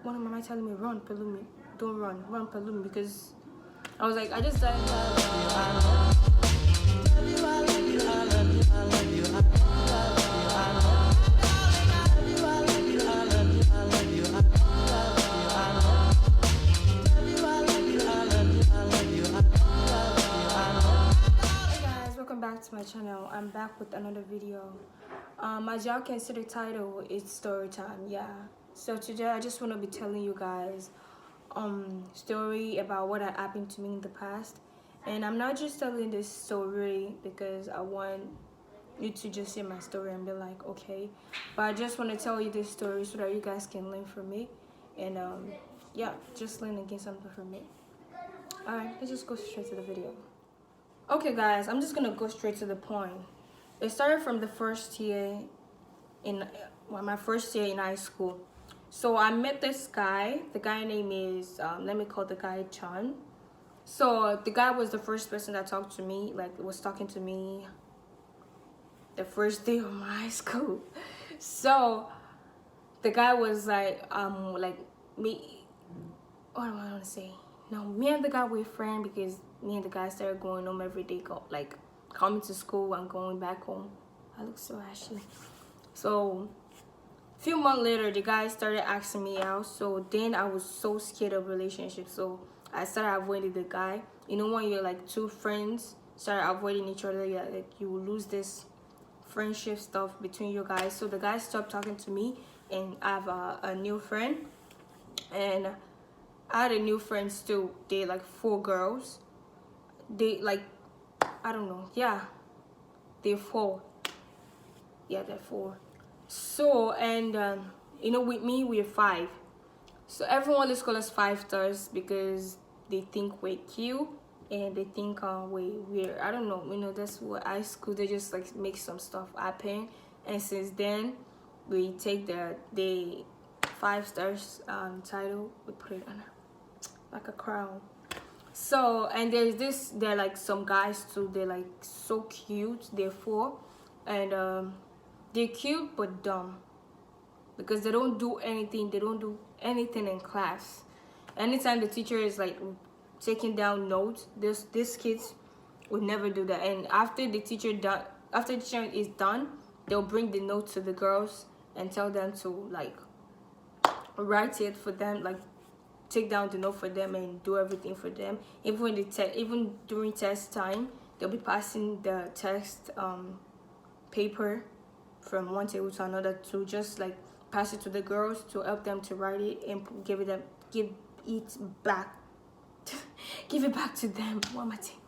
one of my mind telling me, run, Palumi, don't run, Palumi, because I was like, I just died. Back to my channel. I'm back with another video. As y'all can see, the title is story time. Yeah, so today I just want to be telling you guys story about what had happened to me in the past. And I'm not just telling this story because I want you to just hear my story and be like, okay, but I just want to tell you this story so that you guys can learn from me. And yeah, just learn and get something from me. Alright, let's just go straight to the video. Okay guys, I'm just gonna go straight to the point. It started from the first year in my first year in high school. So I met this guy. The guy name is let me call the guy John. So the guy was the first person that talked to me, like was talking to me the first day of my high school. So the guy was like me, what do I want to say? No, me and the guy were friends because me and the guy started going home every day, like coming to school and going back home. I look so ashy. So a few months later, the guy started asking me out. So then I was so scared of relationships. So I started avoiding the guy. You know, when you're like two friends start avoiding each other, yeah, like you will lose this friendship stuff between you guys. So the guy stopped talking to me, and I have a new friend, and I had a new friends too. They like 4 girls. They like, I don't know. Yeah, they're 4. Yeah, they're 4. So and you know, with me we're 5. So everyone just call us 5 stars because they think we're cute and they think we're I don't know. You know, that's what high school, they just like make some stuff happen. And since then we take the 5 stars title, we put it on her like a crown. So and there like some guys too, they're like so cute, they're 4, and they're cute but dumb because they don't do anything in class. Anytime the teacher is like taking down notes, these kids would never do that. And after the teacher is done, they'll bring the note to the girls and tell them to like write it for them, like take down the note for them and do everything for them. Even during test time, they'll be passing the test paper from one table to another to just like pass it to the girls to help them to write it and give it back give it back to them. What am I saying?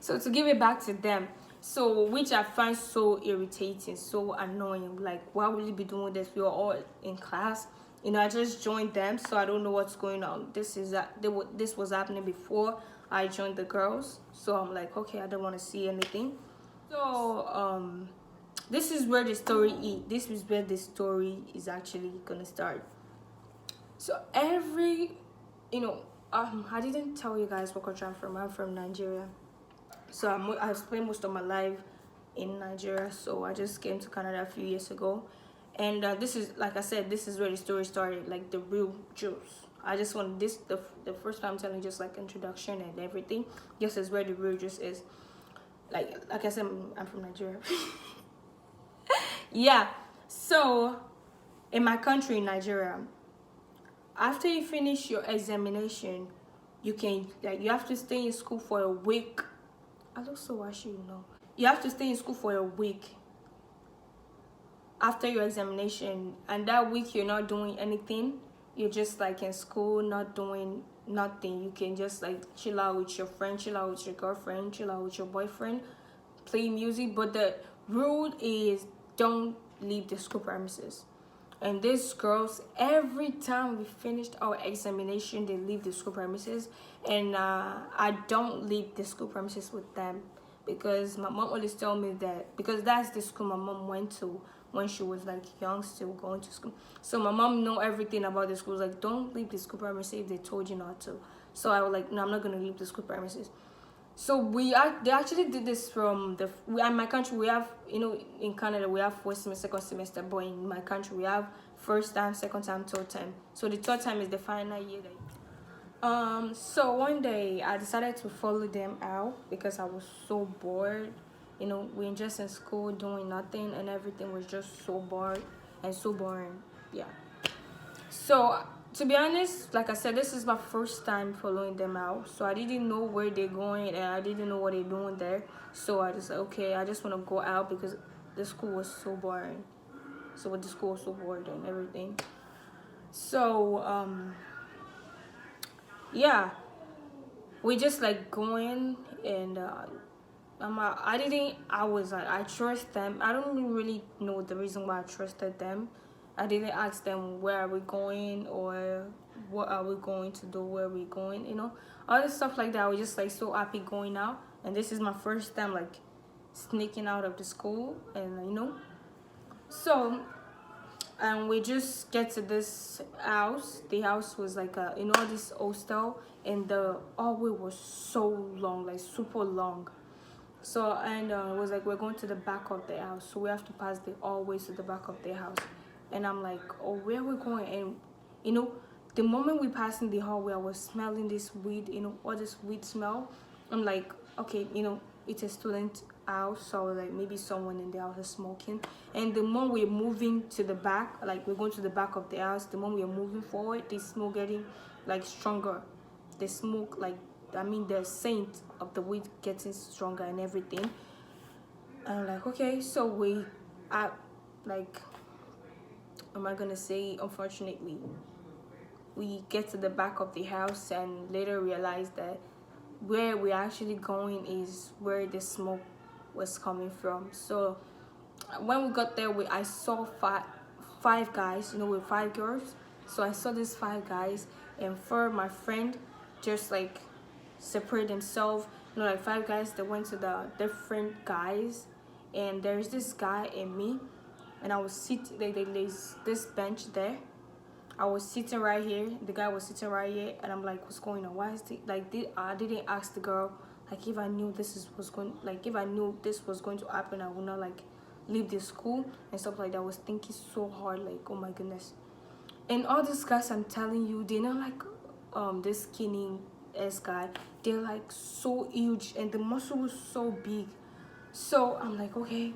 So to give it back to them, so which I find so irritating, so annoying. Like, why would you be doing this? We are all in class. You know, I just joined them, so I don't know what's going on. This was happening before I joined the girls, so I'm like, okay, I don't want to see anything. So this is where the story is actually gonna start. So you know, I didn't tell you guys what country I'm from. I'm from Nigeria. So I've spent most of my life in Nigeria. So I just came to Canada a few years ago. And this is, like I said, this is where the story started, like the real juice. I just want the first time I'm telling just like introduction and everything. This is where the real juice is. Like I said, I'm from Nigeria. Yeah. So in my country, Nigeria, after you finish your examination, you have to stay in school for a week. I look so ashy, you know. You have to stay in school for a week after your examination, and that week you're not doing anything. You're just like in school, not doing nothing. You can just like chill out with your friend, chill out with your girlfriend, chill out with your boyfriend, play music. But the rule is don't leave the school premises. And these girls, every time we finished our examination, they leave the school premises. And I don't leave the school premises with them because my mom always tell me that, because that's the school my mom went to when she was like young, still going to school. So my mom know everything about the schools. Like, don't leave the school premises if they told you not to. So I was like, no, I'm not gonna leave the school premises. So they actually did this from in my country. We have, you know, in Canada we have first semester, second semester, but in my country we have first time, second time, third time. So the third time is the final year. So one day I decided to follow them out because I was so bored. You know, we were just in school doing nothing, and everything was just so bored and so boring. Yeah. So to be honest, like I said, this is my first time following them out. So I didn't know where they're going, and I didn't know what they're doing there. So I just okay, I just want to go out because the school was so boring. So with the school was so bored and everything. So yeah, we just like going and I was like, I trust them. I don't really know the reason why I trusted them. I didn't ask them where are we going or what are we going to do, where are we going, you know, all this stuff like that. I was just like so happy going out, and this is my first time like sneaking out of the school, and you know, so and we just get to this house. The house was like a, you know, this hostel, and the hallway was so long, like super long. So and it was like we're going to the back of the house, so we have to pass the hallways to the back of the house. And I'm like, oh, where are we going? And you know, the moment we passed in the hallway, I was smelling this weed, you know, all this weed smell. I'm like, okay, you know, it's a student house, so like maybe someone in the house is smoking. And the more we're moving to the back, like we're going to the back of the house, the more we're moving forward, the smoke getting like stronger. The smoke, like, I mean, the scent of the weed getting stronger and everything. And I'm like, okay, so I, like, am I gonna say, unfortunately, we get to the back of the house and later realize that where we're actually going is where the smoke was coming from. So when we got there, I saw five guys, you know, with five girls. So I saw these five guys, and for my friend, just like separate themselves. You know, like five guys that went to the different guys, and there's this guy and me, and I was sitting. There's this bench there. I was sitting right here. The guy was sitting right here, and I'm like, "What's going on? Why is it like?" I didn't ask the girl like if I knew was going, like if I knew this was going to happen, I would not like leave the school and stuff like that. I was thinking so hard, like, oh my goodness. And all these guys, I'm telling you, they're not like this skinny ass guy. They're like so huge, and the muscle was so big. So I'm like, okay.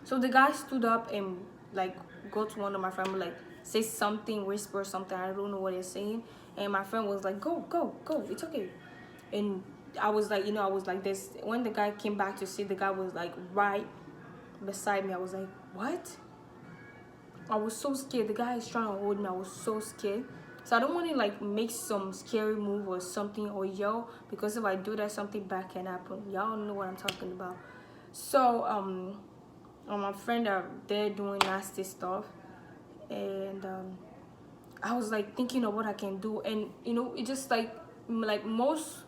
So the guy stood up and like go to one of my friends, like say something, whisper something. I don't know what he's saying. And my friend was like, go, go, go. It's okay. And I was like, you know, I was like this. When the guy came back to see, the guy was like right beside me. I was like, what? I was so scared. The guy is trying to hold me. I was so scared. So I don't want to like make some scary move or something or yell, because if I do that, something bad can happen. Y'all know what I'm talking about. So my friend are there doing nasty stuff, and I was like thinking of what I can do, and you know, it just like most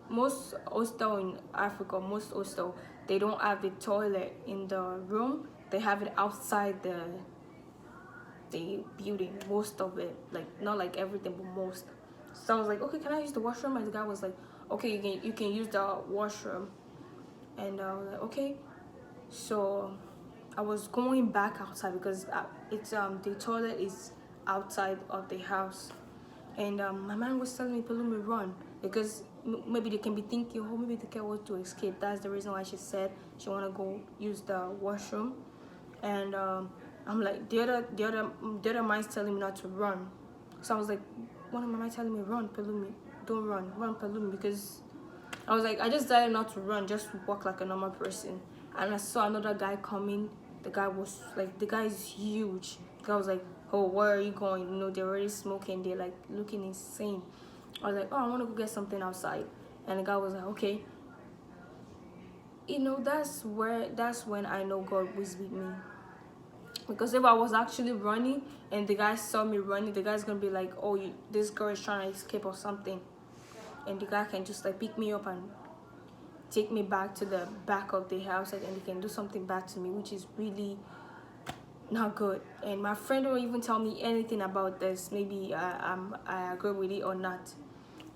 most hostel in Africa, most hostel, they don't have the toilet in the room. They have it outside the building, most of it, like not like everything, but most. So I was like, okay, can I use the washroom? And the guy was like, okay, you can use the washroom. And I was like, okay. So I was going back outside because it's the toilet is outside of the house, and my man was telling me, "Palumi, run," because maybe they can be thinking, oh, maybe the girl wants to escape. That's the reason why she said she wanna go use the washroom. And I'm like, the other mind's telling me not to run. So I was like, one of my mind telling me, run, Palumi, don't run, Palumi, because I was like, I just decided not to run, just walk like a normal person. And I saw another guy coming. The guy was like, the guy is huge. The guy was like, oh, where are you going? You know, they're already smoking. They're like looking insane. I was like, oh, I want to go get something outside. And the guy was like, okay. You know, that's when I know God was with me. Because if I was actually running and the guy saw me running, the guy's gonna be like, oh, this girl is trying to escape or something. And the guy can just like pick me up and take me back to the back of the house, and he can do something bad to me, which is really not good. And my friend don't even tell me anything about this. Maybe I agree with it or not.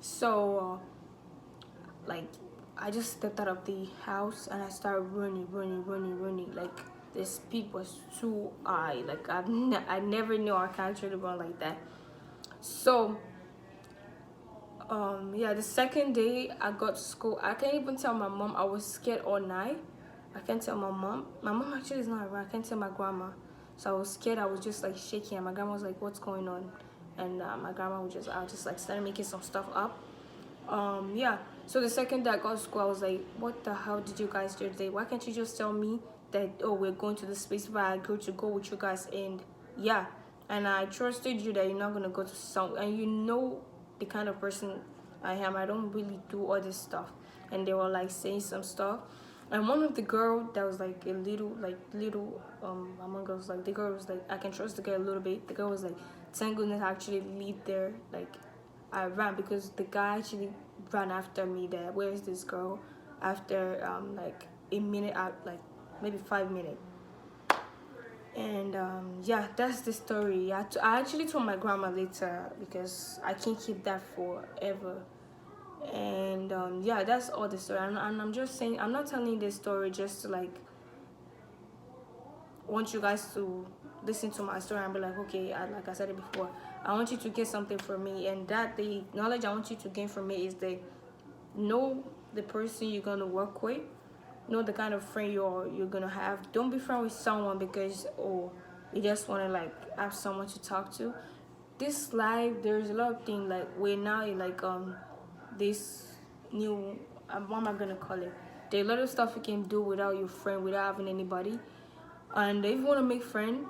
So like I just stepped out of the house and I started running. Like the speed was too high. Like I never knew I can actually run like that. So yeah, the second day I got to school, I can't even tell my mom. I was scared all night. I can't tell my mom. My mom actually is not around. I can't tell my grandma. So I was scared. I was just like shaking, and my grandma was like, "What's going on?" And my grandma was just, I just like started making some stuff up. Yeah. So the second day I got to school, I was like, "What the hell did you guys do today? Why can't you just tell me that, oh, we're going to this place where I agreed to go with you guys?" And yeah, and I trusted you that you're not gonna go to some, and you know the kind of person I am. I don't really do all this stuff. And they were like saying some stuff. And one of the girl that was like a little among us, like the girl was like, I can trust the girl a little bit. The girl was like, thank goodness I actually leave there. Like I ran because the guy actually ran after me there. Where is this girl? After like a minute out, like maybe 5 minutes. And yeah, that's the story. I actually told my grandma later because I can't keep that forever. And yeah, that's all the story. And I'm just saying, I'm not telling this story just to like want you guys to listen to my story and be like, okay, like I said it before, I want you to get something from me. And that the knowledge I want you to gain from me is that know the person you're gonna work with, know the kind of friend you're gonna have. Don't be friends with someone because, oh, you just want to like have someone to talk to. This life, there's a lot of things like we're now in like this new what am I gonna call it? There's a lot of stuff you can do without your friend, without having anybody. And if you want to make friends,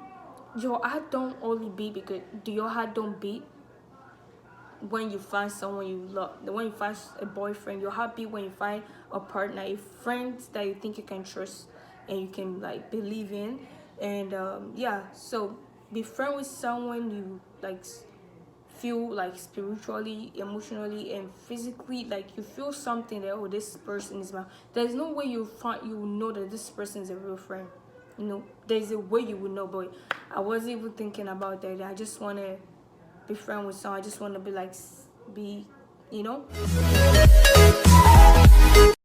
your heart don't only beat because your heart don't beat when you find someone you love. When you find a boyfriend, your heart beat when you find a partner, a friend that you think you can trust and you can like believe in. And yeah, so be friend with someone you like feel like spiritually, emotionally, and physically, like you feel something that, oh, this person is my, there's no way you know that this person is a real friend. You know, there's a way you would know, but I wasn't even thinking about that. I just want to be friend with someone. I just want to be like, be, you know.